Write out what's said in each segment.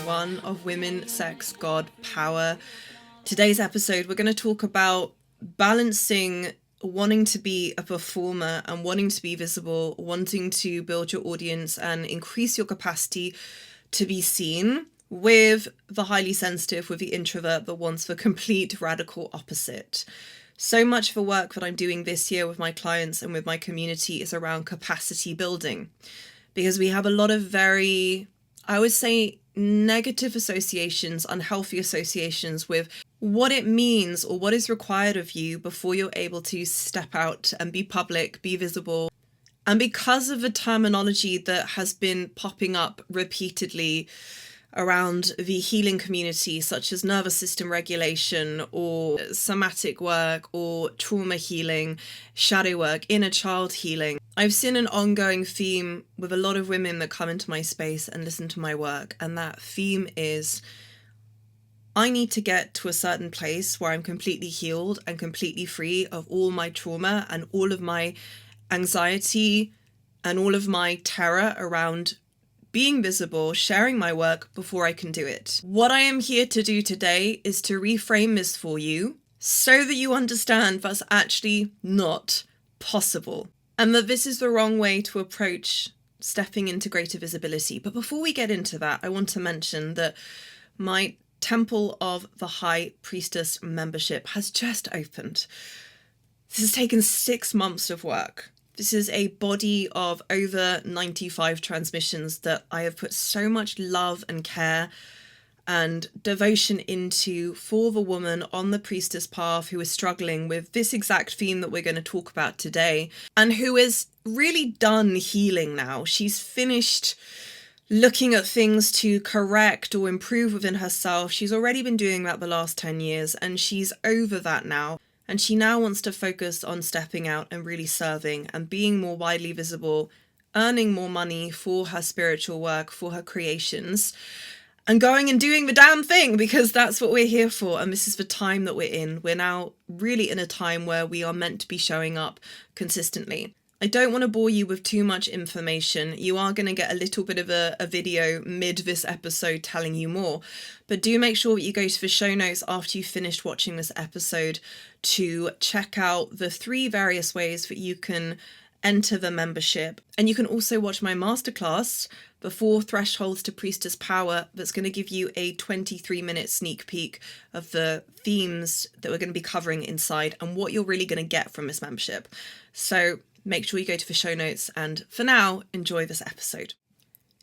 1 of Women, Sex, God, Power. Today's episode, we're going to talk about balancing wanting to be a performer and wanting to be visible, wanting to build your audience and increase your capacity to be seen, with the highly sensitive, with the introvert that wants the complete radical opposite. So much of the work that I'm doing this year with my clients and with my community is around capacity building, because we have a lot of very, I would say, negative associations, unhealthy associations with what it means or what is required of you before you're able to step out and be public, be visible. And because of the terminology that has been popping up repeatedly around the healing community, such as nervous system regulation or somatic work or trauma healing, shadow work, inner child healing, I've seen an ongoing theme with a lot of women that come into my space and listen to my work. And that theme is, I need to get to a certain place where I'm completely healed and completely free of all my trauma and all of my anxiety and all of my terror around being visible, sharing my work before I can do it. What I am here to do today is to reframe this for you so that you understand that's actually not possible and that this is the wrong way to approach stepping into greater visibility. But before we get into that, I want to mention that my Temple of the High Priestess membership has just opened. This has taken 6 months of work. This is a body of over 95 transmissions that I have put so much love and care and devotion into for the woman on the priestess path who is struggling with this exact theme that we're going to talk about today, and who is really done healing now. She's finished looking at things to correct or improve within herself. She's already been doing that the last 10 years, and she's over that now. And she now wants to focus on stepping out and really serving and being more widely visible, earning more money for her spiritual work, for her creations, and going and doing the damn thing, because that's what we're here for. And this is the time that we're in. We're now really in a time where we are meant to be showing up consistently. I don't want to bore you with too much information. You are going to get a little bit of a video mid this episode telling you more, but do make sure that you go to the show notes after you've finished watching this episode to check out the 3 various ways that you can enter the membership. And you can also watch my masterclass, the 4 Thresholds to Priestess Power, that's going to give you a 23-minute sneak peek of the themes that we're going to be covering inside and what you're really going to get from this membership. So make sure you go to the show notes, and for now, enjoy this episode.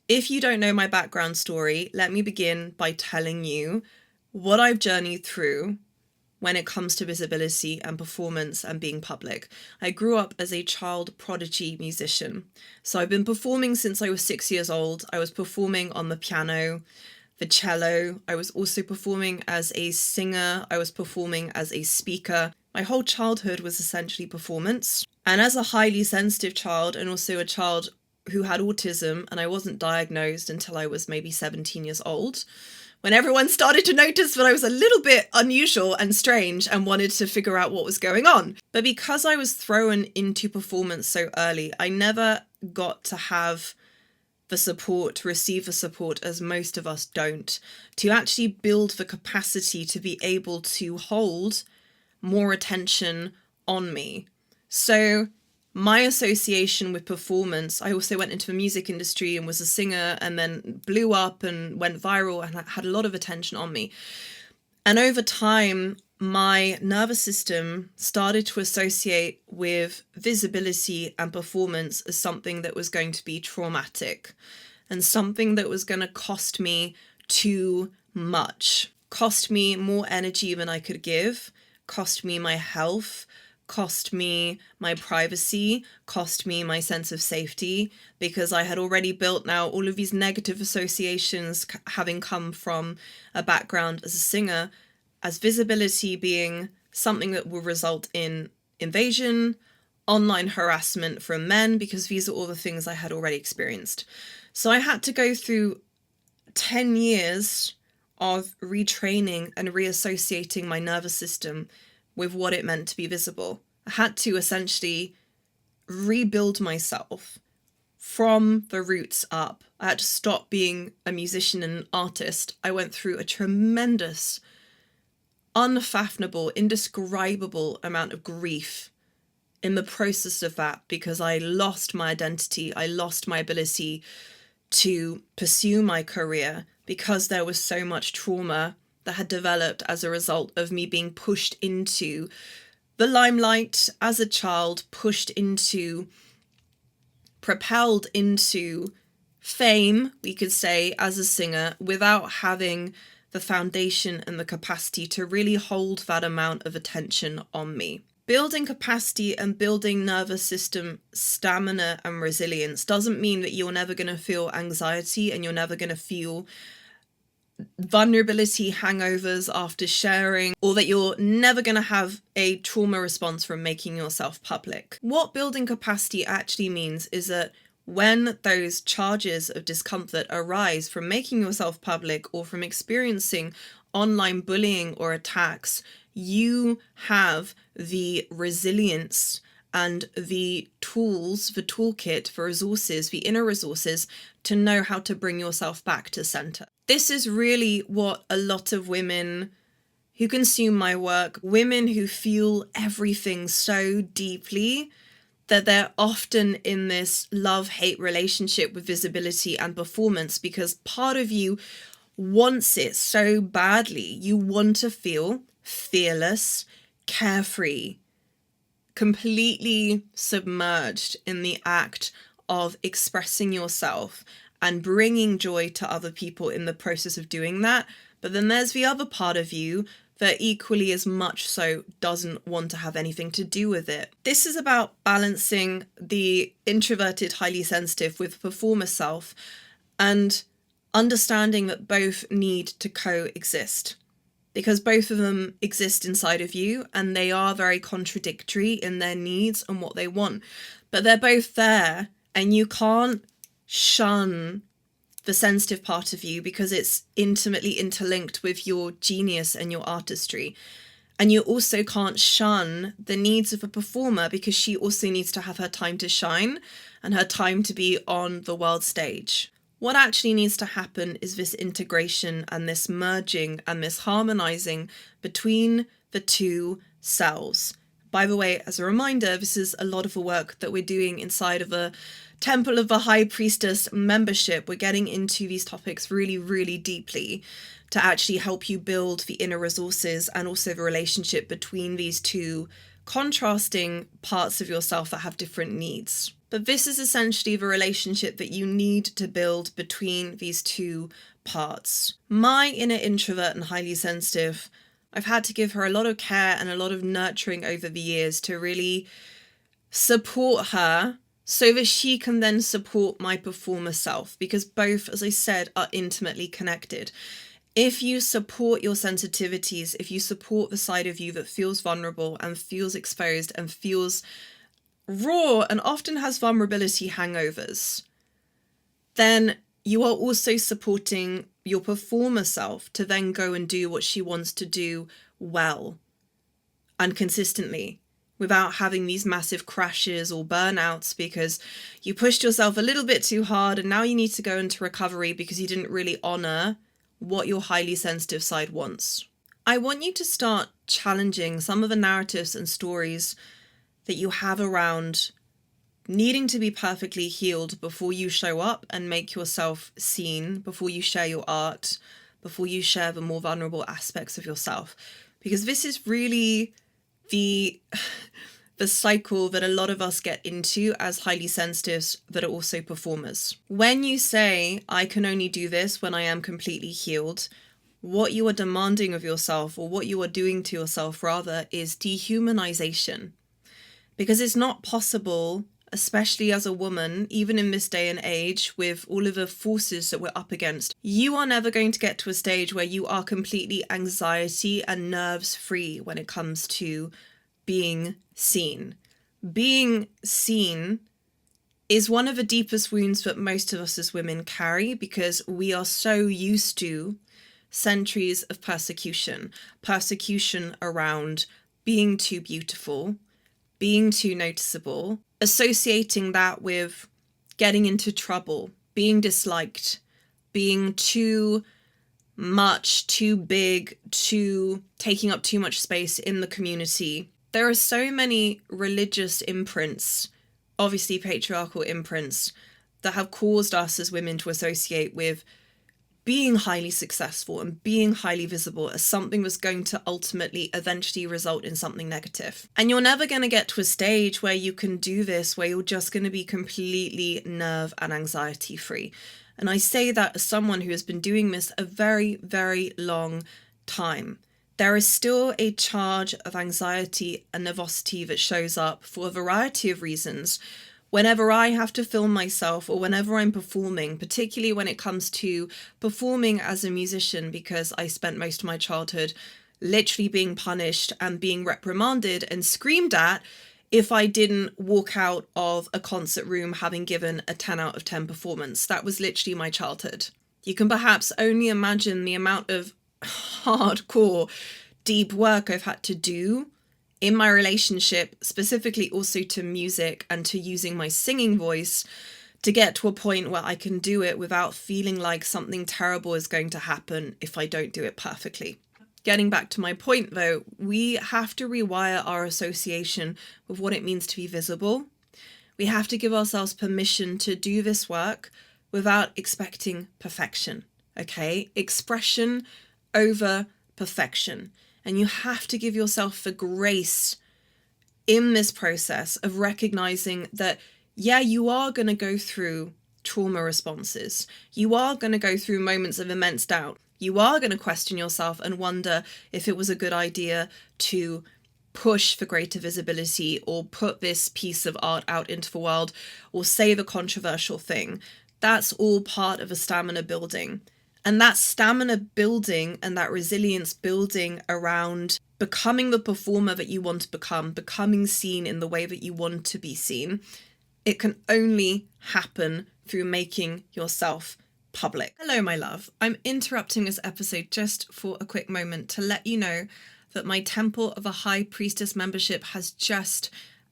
If you don't know my background story, let me begin by telling you what I've journeyed through when it comes to visibility and performance and being public. I grew up as a child prodigy musician. So I've been performing since I was 6 years old. I was performing on the piano, the cello. I was also performing as a singer. I was performing as a speaker. My whole childhood was essentially performance. And as a highly sensitive child, and also a child who had autism, and I wasn't diagnosed until I was maybe 17 years old, when everyone started to notice that I was a little bit unusual and strange and wanted to figure out what was going on. But because I was thrown into performance so early, I never got to have the support, receive the support, as most of us don't, to actually build the capacity to be able to hold more attention on me. So my association with performance, I also went into the music industry and was a singer and then blew up and went viral and had a lot of attention on me. And over time, my nervous system started to associate with visibility and performance as something that was going to be traumatic and something that was going to cost me too much, cost me more energy than I could give, cost me my health, cost me my privacy, cost me my sense of safety, because I had already built now all of these negative associations, having come from a background as a singer, as visibility being something that will result in invasion, online harassment from men, because these are all the things I had already experienced. So I had to go through 10 years of retraining and reassociating my nervous system with what it meant to be visible. I had to essentially rebuild myself from the roots up. I had to stop being a musician and an artist. I went through a tremendous, unfathomable, indescribable amount of grief in the process of that, because I lost my identity. I lost my ability to pursue my career because there was so much trauma that had developed as a result of me being pushed into the limelight as a child, propelled into fame, we could say, as a singer, without having the foundation and the capacity to really hold that amount of attention on me. Building capacity and building nervous system stamina and resilience doesn't mean that you're never going to feel anxiety and you're never going to feel vulnerability hangovers after sharing, or that you're never going to have a trauma response from making yourself public. What building capacity actually means is that when those charges of discomfort arise from making yourself public or from experiencing online bullying or attacks, you have the resilience and the tools, the toolkit, the resources, the inner resources to know how to bring yourself back to center. This is really what a lot of women who consume my work, women who feel everything so deeply, that they're often in this love-hate relationship with visibility and performance, because part of you wants it so badly. You want to feel fearless, carefree, completely submerged in the act of expressing yourself and bringing joy to other people in the process of doing that. But then there's the other part of you that equally as much so doesn't want to have anything to do with it. This is about balancing the introverted, highly sensitive with performer self, and understanding that both need to coexist, because both of them exist inside of you and they are very contradictory in their needs and what they want, but they're both there, and you can't shun the sensitive part of you because it's intimately interlinked with your genius and your artistry. And you also can't shun the needs of a performer because she also needs to have her time to shine and her time to be on the world stage. What actually needs to happen is this integration and this merging and this harmonizing between the two selves. By the way, as a reminder, this is a lot of the work that we're doing inside of a Temple of the High Priestess membership. We're getting into these topics really, really deeply to actually help you build the inner resources and also the relationship between these two contrasting parts of yourself that have different needs. But this is essentially the relationship that you need to build between these two parts. My inner introvert and highly sensitive, I've had to give her a lot of care and a lot of nurturing over the years to really support her so that she can then support my performer self, because both, as I said, are intimately connected. If you support your sensitivities, if you support the side of you that feels vulnerable and feels exposed and feels raw and often has vulnerability hangovers, then you are also supporting your performer self to then go and do what she wants to do well and consistently, without having these massive crashes or burnouts because you pushed yourself a little bit too hard and now you need to go into recovery because you didn't really honor what your highly sensitive side wants. I want you to start challenging some of the narratives and stories that you have around needing to be perfectly healed before you show up and make yourself seen, before you share your art, before you share the more vulnerable aspects of yourself. Because this is really the cycle that a lot of us get into as highly sensitives that are also performers. When you say, I can only do this when I am completely healed, what you are demanding of yourself, or what you are doing to yourself rather, is dehumanization. Because it's not possible, especially as a woman, even in this day and age, with all of the forces that we're up against, you are never going to get to a stage where you are completely anxiety and nerves free when it comes to being seen. Being seen is one of the deepest wounds that most of us as women carry, because we are so used to centuries of persecution around being too beautiful, being too noticeable, associating that with getting into trouble, being disliked, being too much, too big, taking up too much space in the community. There are so many religious imprints, obviously patriarchal imprints, that have caused us as women to associate with being highly successful and being highly visible as something was going to ultimately eventually result in something negative. And you're never going to get to a stage where you can do this, where you're just going to be completely nerve and anxiety free. And I say that as someone who has been doing this a very, very long time. There is still a charge of anxiety and nervosity that shows up for a variety of reasons whenever I have to film myself or whenever I'm performing, particularly when it comes to performing as a musician, because I spent most of my childhood literally being punished and being reprimanded and screamed at if I didn't walk out of a concert room having given a 10 out of 10 performance. That was literally my childhood. You can perhaps only imagine the amount of hardcore, deep work I've had to do in my relationship, specifically also to music and to using my singing voice, to get to a point where I can do it without feeling like something terrible is going to happen if I don't do it perfectly. Getting back to my point though, we have to rewire our association with what it means to be visible. We have to give ourselves permission to do this work without expecting perfection, okay? Expression over perfection. And you have to give yourself the grace in this process of recognizing that, yeah, you are going to go through trauma responses. You are going to go through moments of immense doubt. You are going to question yourself and wonder if it was a good idea to push for greater visibility or put this piece of art out into the world or say the controversial thing. That's all part of a stamina building. And that stamina building and that resilience building around becoming the performer that you want to become, becoming seen in the way that you want to be seen, it can only happen through making yourself public. Hello, my love. I'm interrupting this episode just for a quick moment to let you know that my Temple of a High Priestess membership has just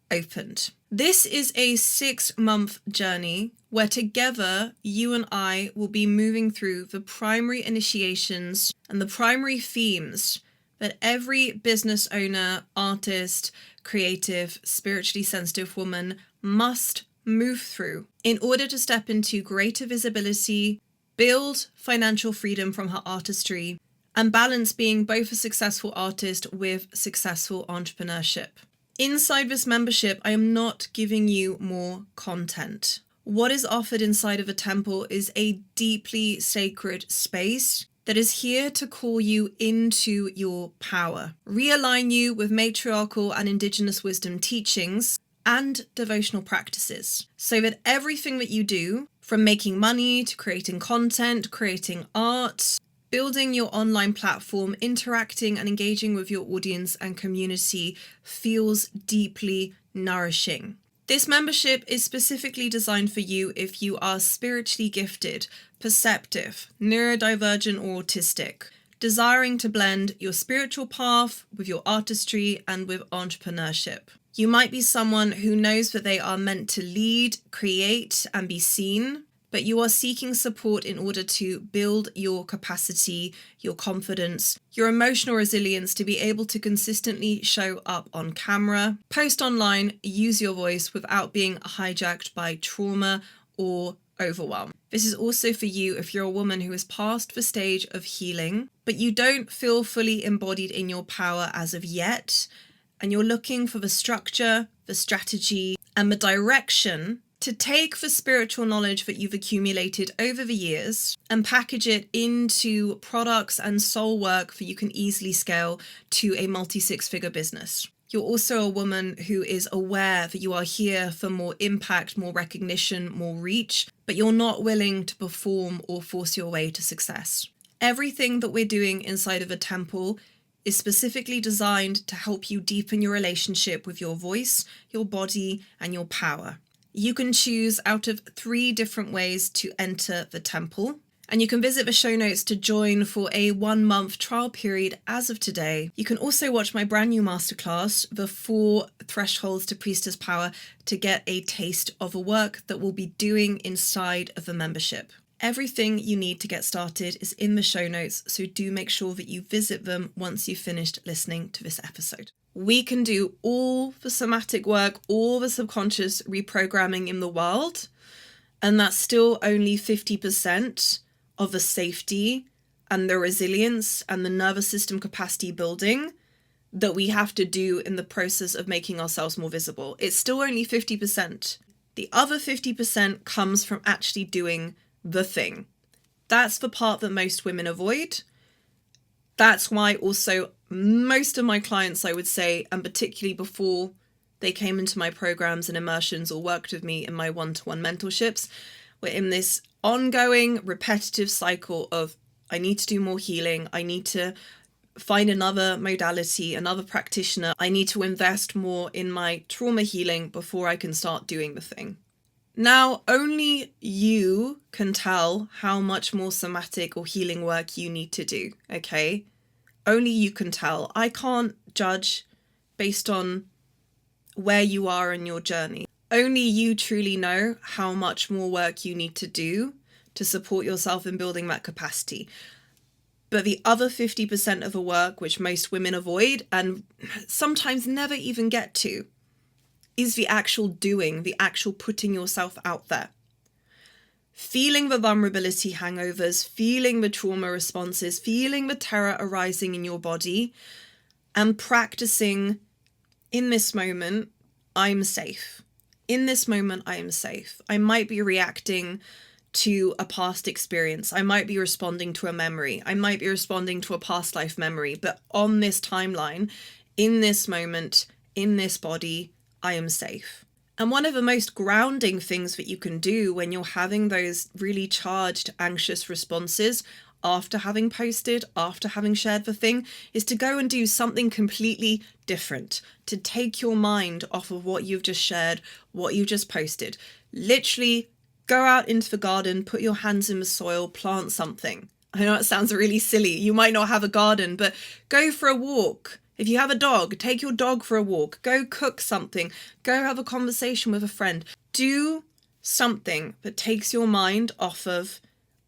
opened. This is a 6-month journey where together you and I will be moving through the primary initiations and the primary themes that every business owner, artist, creative, spiritually sensitive woman must move through in order to step into greater visibility, build financial freedom from her artistry, and balance being both a successful artist with successful entrepreneurship. Inside this membership, I am not giving you more content. What is offered inside of a temple is a deeply sacred space that is here to call you into your power, realign you with matriarchal and indigenous wisdom teachings and devotional practices, so that everything that you do, from making money to creating content, creating art, building your online platform, interacting and engaging with your audience and community, feels deeply nourishing. This membership is specifically designed for you if you are spiritually gifted, perceptive, neurodivergent or autistic, desiring to blend your spiritual path with your artistry and with entrepreneurship. You might be someone who knows that they are meant to lead, create, and be seen, but you are seeking support in order to build your capacity, your confidence, your emotional resilience to be able to consistently show up on camera, post online, use your voice without being hijacked by trauma or overwhelm. This is also for you if you're a woman who has passed the stage of healing, but you don't feel fully embodied in your power as of yet, and you're looking for the structure, the strategy, and the direction to take the spiritual knowledge that you've accumulated over the years and package it into products and soul work that you can easily scale to a multi-6-figure business. You're also a woman who is aware that you are here for more impact, more recognition, more reach, but you're not willing to perform or force your way to success. Everything that we're doing inside of a temple is specifically designed to help you deepen your relationship with your voice, your body, and your power. You can choose out of 3 different ways to enter the temple. And you can visit the show notes to join for a 1-month trial period as of today. You can also watch my brand new masterclass, The 4 Thresholds to Priestess Power, to get a taste of the work that we'll be doing inside of the membership. Everything you need to get started is in the show notes, so do make sure that you visit them once you've finished listening to this episode. We can do all the somatic work, all the subconscious reprogramming in the world, and that's still only 50% of the safety and the resilience and the nervous system capacity building that we have to do in the process of making ourselves more visible. It's still only 50%. The other 50% comes from actually doing the thing. That's the part that most women avoid. That's why also most of my clients, I would say, and particularly before they came into my programs and immersions or worked with me in my one-to-one mentorships, were in this ongoing repetitive cycle of, I need to do more healing. I need to find another modality, another practitioner. I need to invest more in my trauma healing before I can start doing the thing. Now, only you can tell how much more somatic or healing work you need to do, okay? Only you can tell. I can't judge based on where you are in your journey. Only you truly know how much more work you need to do to support yourself in building that capacity. But the other 50% of the work, which most women avoid and sometimes never even get to, is the actual doing, the actual putting yourself out there. Feeling the vulnerability hangovers, feeling the trauma responses, feeling the terror arising in your body, and practicing in this moment, I'm safe. In this moment, I am safe. I might be reacting to a past experience. I might be responding to a memory. I might be responding to a past life memory. But on this timeline, in this moment, in this body, I am safe. And one of the most grounding things that you can do when you're having those really charged, anxious responses after having posted, after having shared the thing, is to go and do something completely different, to take your mind off of what you've just shared, what you just posted. Literally go out into the garden, put your hands in the soil, plant something. I know it sounds really silly. You might not have a garden, but go for a walk. If you have a dog, take your dog for a walk. Go cook something. Go have a conversation with a friend. Do something that takes your mind off of,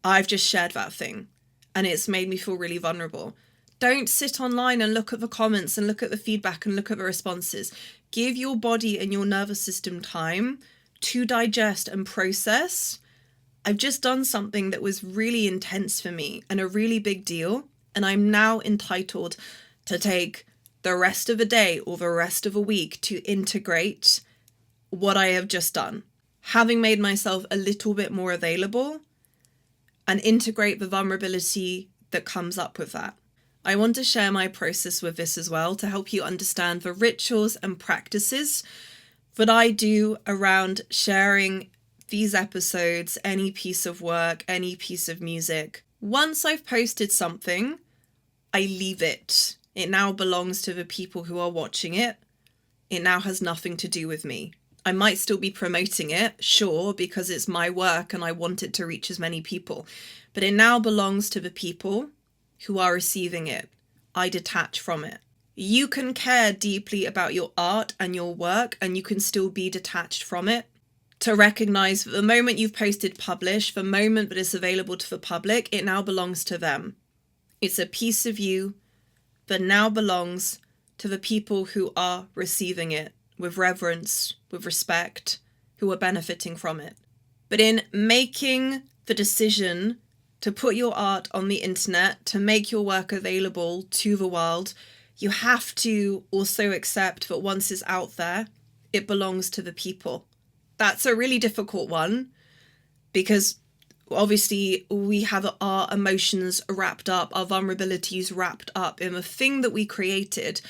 I've just shared that thing and it's made me feel really vulnerable. Don't sit online and look at the comments and look at the feedback and look at the responses. Give your body and your nervous system time to digest and process. I've just done something that was really intense for me and a really big deal, and I'm now entitled to take the rest of the day or the rest of a week to integrate what I have just done, having made myself a little bit more available and integrate the vulnerability that comes up with that. I want to share my process with this as well to help you understand the rituals and practices that I do around sharing these episodes, any piece of work, any piece of music. Once I've posted something, I leave it. It now belongs to the people who are watching it. It now has nothing to do with me. I might still be promoting it, sure, because it's my work and I want it to reach as many people. But it now belongs to the people who are receiving it. I detach from it. You can care deeply about your art and your work, and you can still be detached from it. To recognize that the moment you've posted publish, the moment that it's available to the public, it now belongs to them. It's a piece of you that now belongs to the people who are receiving it with reverence, with respect, who are benefiting from it. But in making the decision to put your art on the internet, to make your work available to the world, you have to also accept that once it's out there, it belongs to the people. That's a really difficult one because obviously we have our emotions wrapped up, our vulnerabilities wrapped up in the thing that we created,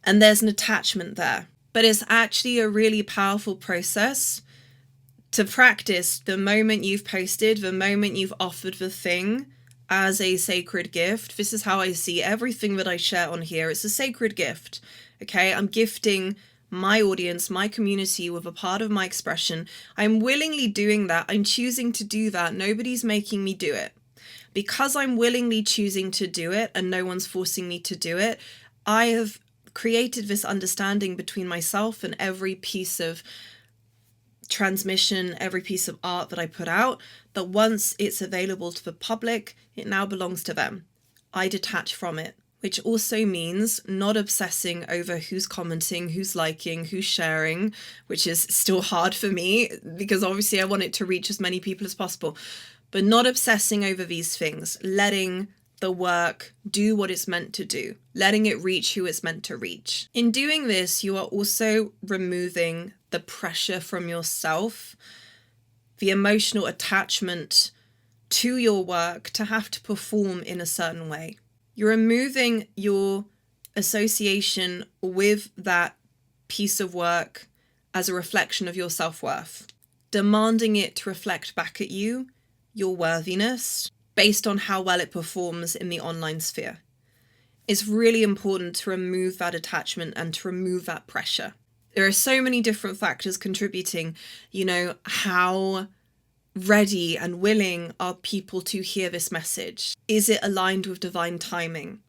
and there's an attachment there. But it's actually a really powerful process to practice the moment you've posted, the moment you've offered the thing as a sacred gift. This is how I see everything that I share on here. It's a sacred gift, okay? I'm gifting my audience, my community with a part of my expression. I'm willingly doing that. I'm choosing to do that. Nobody's making me do it. Because I'm willingly choosing to do it and no one's forcing me to do it, I have created this understanding between myself and every piece of transmission, every piece of art that I put out, that once it's available to the public, it now belongs to them. I detach from it, which also means not obsessing over who's commenting, who's liking, who's sharing, which is still hard for me because obviously I want it to reach as many people as possible, but not obsessing over these things, letting the work do what it's meant to do, letting it reach who it's meant to reach. In doing this, you are also removing the pressure from yourself, the emotional attachment to your work to have to perform in a certain way. You're removing your association with that piece of work as a reflection of your self-worth, demanding it to reflect back at you your worthiness based on how well it performs in the online sphere. It's really important to remove that attachment and to remove that pressure. There are so many different factors contributing, how ready and willing are people to hear this message? Is it aligned with divine timing?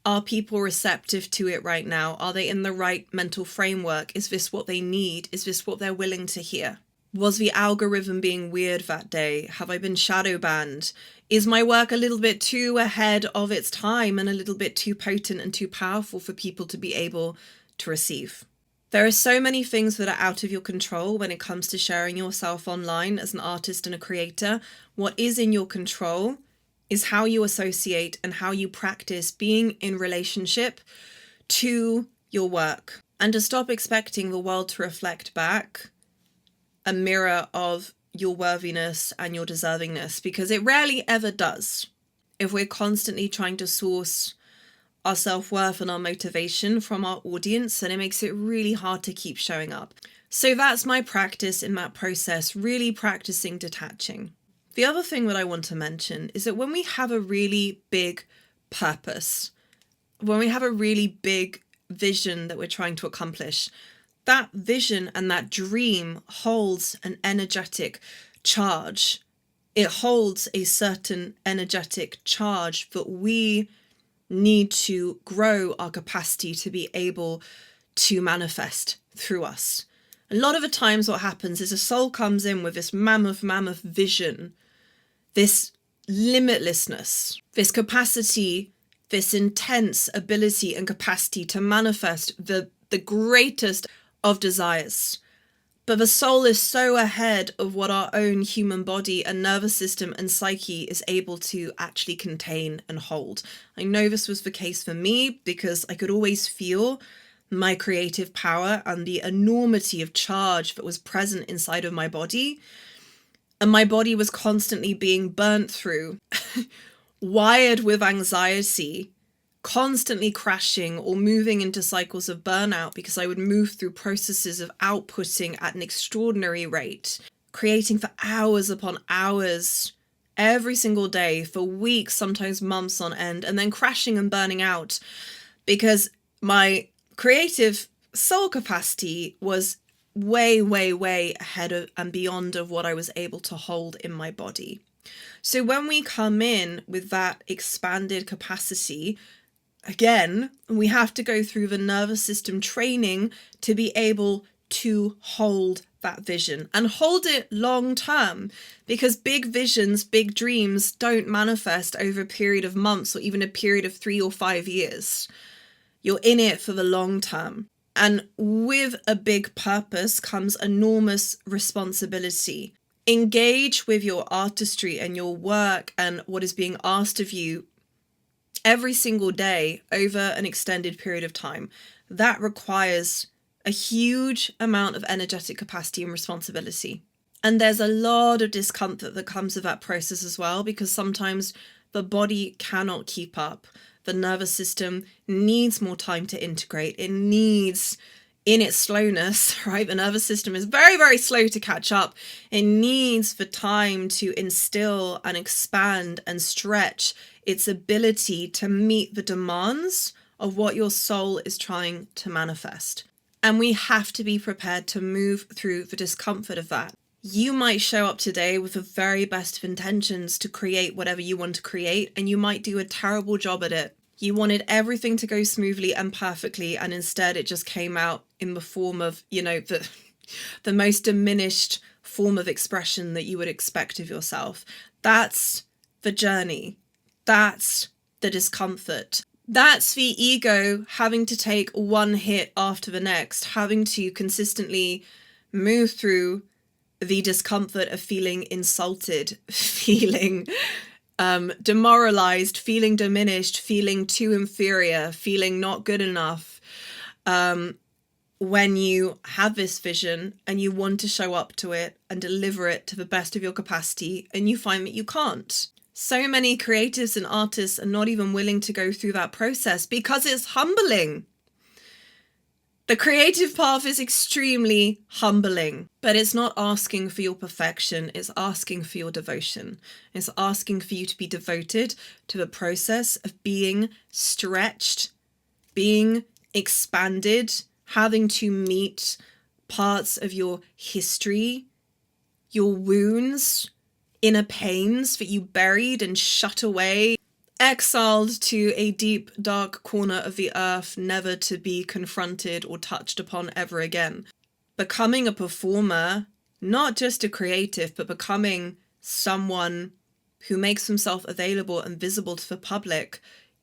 Are people receptive to it right now? Are they in the right mental framework? Is this what they need? Is this what they're willing to hear? Was the algorithm being weird that day? Have I been shadow banned? Is my work a little bit too ahead of its time and a little bit too potent and too powerful for people to be able to receive? There are so many things that are out of your control when it comes to sharing yourself online as an artist and a creator. What is in your control is how you associate and how you practice being in relationship to your work, and to stop expecting the world to reflect back a mirror of your worthiness and your deservingness, because it rarely ever does. If we're constantly trying to source our self-worth and our motivation from our audience, and it makes it really hard to keep showing up. So that's my practice in that process, really practicing detaching. The other thing that I want to mention is that when we have a really big purpose, when we have a really big vision that we're trying to accomplish, that vision and that dream holds an energetic charge. It holds a certain energetic charge that we need to grow our capacity to be able to manifest through us. A lot of the times what happens is a soul comes in with this mammoth vision, this limitlessness, this capacity, this intense ability and capacity to manifest the greatest of desires. But the soul is so ahead of what our own human body and nervous system and psyche is able to actually contain and hold. I know this was the case for me because I could always feel my creative power and the enormity of charge that was present inside of my body. And my body was constantly being burnt through, wired with anxiety, constantly crashing or moving into cycles of burnout because I would move through processes of outputting at an extraordinary rate, creating for hours upon hours every single day for weeks, sometimes months on end, and then crashing and burning out because my creative soul capacity was way ahead of and beyond of what I was able to hold in my body. So when we come in with that expanded capacity, again, we have to go through the nervous system training to be able to hold that vision and hold it long term, because big visions, big dreams don't manifest over a period of months or even a period of 3 or 5 years. You're in it for the long term. And with a big purpose comes enormous responsibility. Engage with your artistry and your work and what is being asked of you every single day over an extended period of time. That requires a huge amount of energetic capacity and responsibility. And there's a lot of discomfort that comes with that process as well, because sometimes the body cannot keep up. The nervous system needs more time to integrate. It needs, in its slowness, right? The nervous system is very slow to catch up. It needs the time to instill and expand and stretch its ability to meet the demands of what your soul is trying to manifest. And we have to be prepared to move through the discomfort of that. You might show up today with the very best of intentions to create whatever you want to create, and you might do a terrible job at it. You wanted everything to go smoothly and perfectly, and instead it just came out in the form of, the most diminished form of expression that you would expect of yourself. That's the journey. That's the discomfort. That's the ego having to take one hit after the next, having to consistently move through the discomfort of feeling insulted, feeling demoralized, feeling diminished, feeling too inferior, feeling not good enough. When you have this vision and you want to show up to it and deliver it to the best of your capacity, and you find that you can't. So many creatives and artists are not even willing to go through that process because it's humbling. The creative path is extremely humbling, but it's not asking for your perfection. It's asking for your devotion. It's asking for you to be devoted to the process of being stretched, being expanded, having to meet parts of your history, your wounds, inner pains that you buried and shut away, exiled to a deep, dark corner of the earth, never to be confronted or touched upon ever again. Becoming a performer, not just a creative, but becoming someone who makes himself available and visible to the public,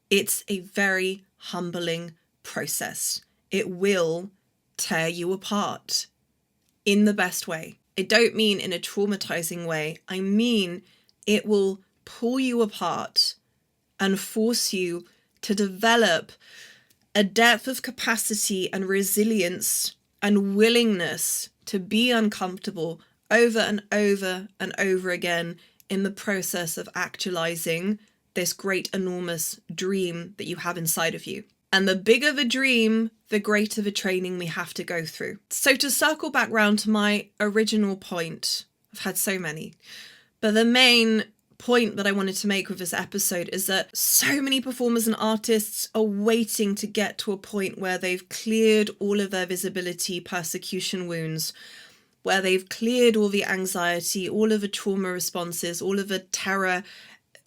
it's a very humbling process. It will tear you apart in the best way. I don't mean in a traumatizing way. I mean it will pull you apart and force you to develop a depth of capacity and resilience and willingness to be uncomfortable over and over and over again in the process of actualizing this great, enormous dream that you have inside of you. And the bigger the dream, the greater the training we have to go through. So to circle back round to my original point, I've had so many, but the main point that I wanted to make with this episode is that so many performers and artists are waiting to get to a point where they've cleared all of their visibility, persecution wounds, where they've cleared all the anxiety, all of the trauma responses, all of the terror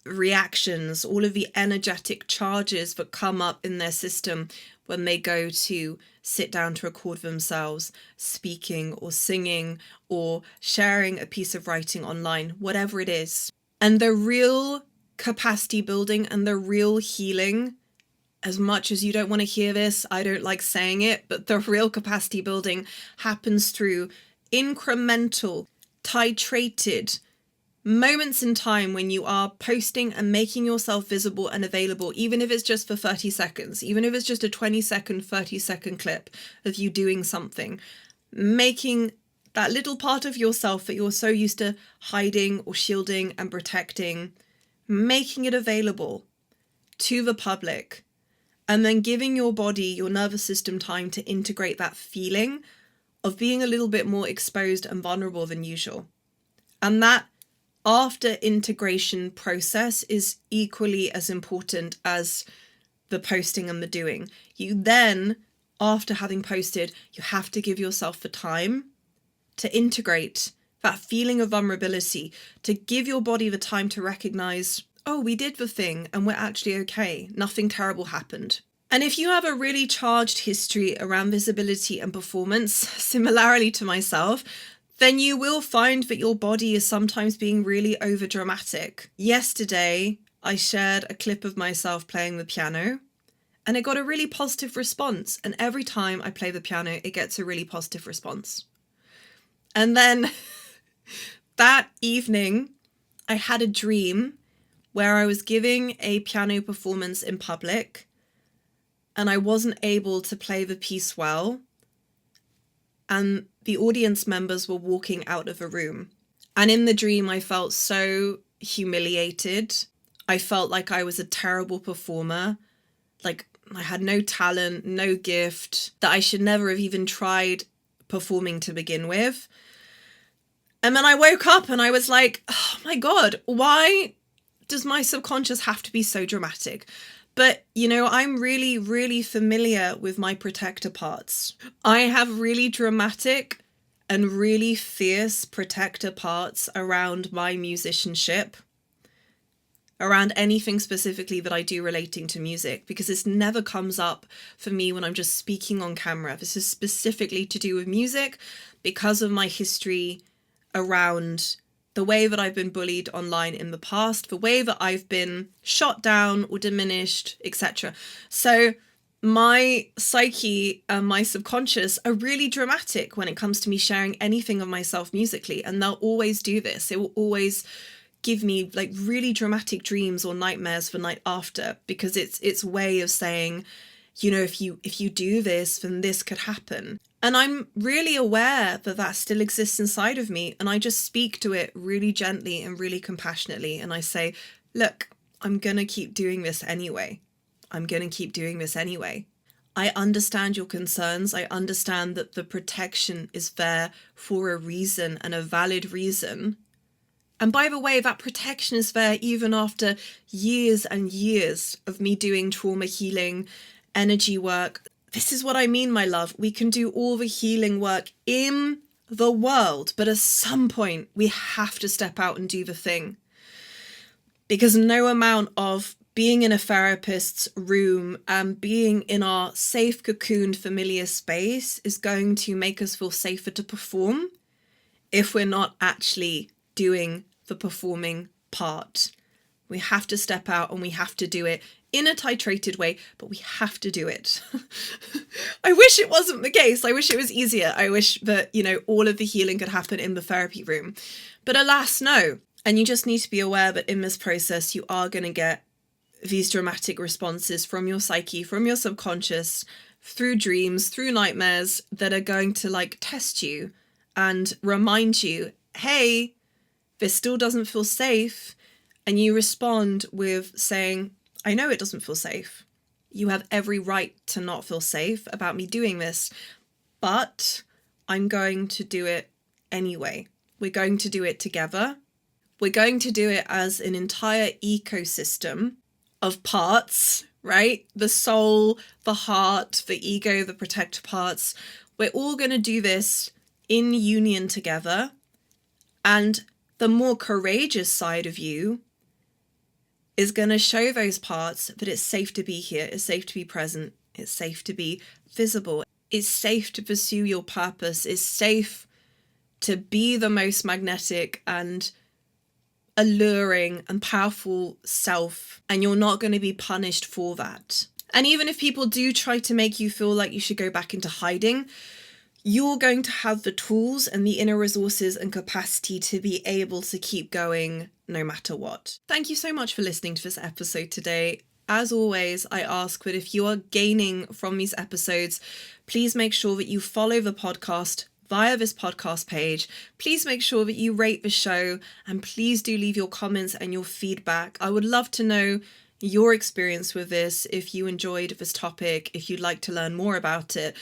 reactions, all of the energetic charges that come up in their system when they go to sit down to record themselves speaking or singing or sharing a piece of writing online, whatever it is. And the real capacity building and the real healing, as much as you don't want to hear this, I don't like saying it, but the real capacity building happens through incremental, titrated moments in time when you are posting and making yourself visible and available, even if it's just for 30 seconds, even if it's just a 20-second, 30-second clip of you doing something, making that little part of yourself that you're so used to hiding or shielding and protecting, making it available to the public, and then giving your body, your nervous system time to integrate that feeling of being a little bit more exposed and vulnerable than usual. And that after integration process is equally as important as the posting and the doing. You then, after having posted, you have to give yourself the time to integrate that feeling of vulnerability, to give your body the time to recognize, oh, we did the thing and we're actually okay. Nothing terrible happened. And if you have a really charged history around visibility and performance, similarly to myself, then you will find that your body is sometimes being really overdramatic. Yesterday, I shared a clip of myself playing the piano, and it got a really positive response. And every time I play the piano, it gets a really positive response. And then that evening, I had a dream where I was giving a piano performance in public, and I wasn't able to play the piece well. And the audience members were walking out of a room. And in the dream, I felt so humiliated. I felt like I was a terrible performer, like I had no talent, no gift, that I should never have even tried performing to begin with. And then I woke up and I was like, oh my God, why does my subconscious have to be so dramatic? But, I'm really, really familiar with my protector parts. I have really dramatic and really fierce protector parts around my musicianship, around anything specifically that I do relating to music, because this never comes up for me when I'm just speaking on camera. This is specifically to do with music because of my history around the way that I've been bullied online in the past, the way that I've been shot down or diminished, etc. So my psyche and my subconscious are really dramatic when it comes to me sharing anything of myself musically, and they'll always do this. It will always give me like really dramatic dreams or nightmares the night after, because it's way of saying, you know, if you do this, then this could happen. And I'm really aware that that still exists inside of me, and I just speak to it really gently and really compassionately, and I say, look, I'm gonna keep doing this anyway. I'm going to keep doing this anyway. I understand your concerns. I understand that the protection is there for a reason, and a valid reason. And by the way, that protection is there even after years and years of me doing trauma healing, energy work. This is what I mean, my love. We can do all the healing work in the world, but at some point we have to step out and do the thing. Because no amount of being in a therapist's room and being in our safe, cocooned, familiar space is going to make us feel safer to perform if we're not actually doing the performing part. We have to step out and we have to do it in a titrated way, but we have to do it. I wish it wasn't the case. I wish it was easier. I wish that, you know, all of the healing could happen in the therapy room. But alas, no. And you just need to be aware that in this process, you are going to get these dramatic responses from your psyche, from your subconscious, through dreams, through nightmares, that are going to like test you and remind you, hey, this still doesn't feel safe. And you respond with saying, I know it doesn't feel safe. You have every right to not feel safe about me doing this, but I'm going to do it anyway. We're going to do it together. We're going to do it as an entire ecosystem of parts, right? The soul, the heart, the ego, the protector parts. We're all going to do this in union together. And the more courageous side of you is going to show those parts that it's safe to be here, it's safe to be present, it's safe to be visible, it's safe to pursue your purpose, it's safe to be the most magnetic and alluring and powerful self, and you're not going to be punished for that. And even if people do try to make you feel like you should go back into hiding, you're going to have the tools and the inner resources and capacity to be able to keep going no matter what. Thank you so much for listening to this episode today. As always, I ask that if you are gaining from these episodes, please make sure that you follow the podcast via this podcast page. Please make sure that you rate the show, and please do leave your comments and your feedback. I would love to know your experience with this, if you enjoyed this topic, if you'd like to learn more about it.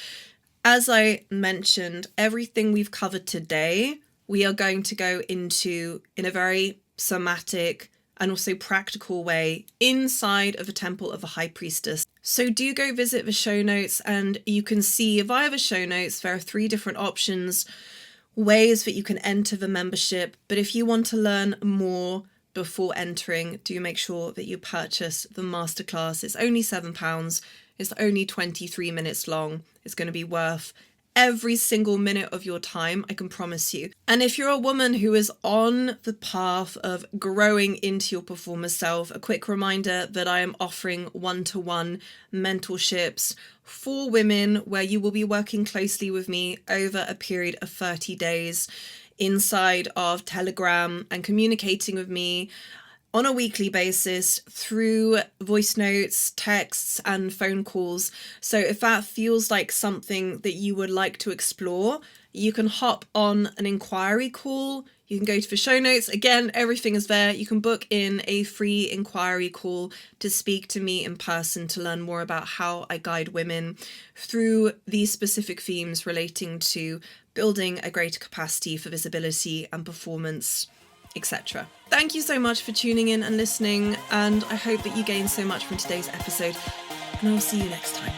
As I mentioned, everything we've covered today, we are going to go into in a very somatic and also practical way inside of the Temple of the High Priestess. So do go visit the show notes, and you can see via the show notes there are 3 different options, ways that you can enter the membership. But if you want to learn more before entering, do make sure that you purchase the masterclass. It's only £7. It's only 23 minutes long. It's going to be worth every single minute of your time, I can promise you. And if you're a woman who is on the path of growing into your performer self, a quick reminder that I am offering one-to-one mentorships for women, where you will be working closely with me over a period of 30 days inside of Telegram, and communicating with me on a weekly basis through voice notes, texts, and phone calls. So if that feels like something that you would like to explore, you can hop on an inquiry call. You can go to the show notes. Again, everything is there. You can book in a free inquiry call to speak to me in person, to learn more about how I guide women through these specific themes relating to building a greater capacity for visibility and performance, etc. Thank you so much for tuning in and listening, and I hope that you gained so much from today's episode, and I'll see you next time.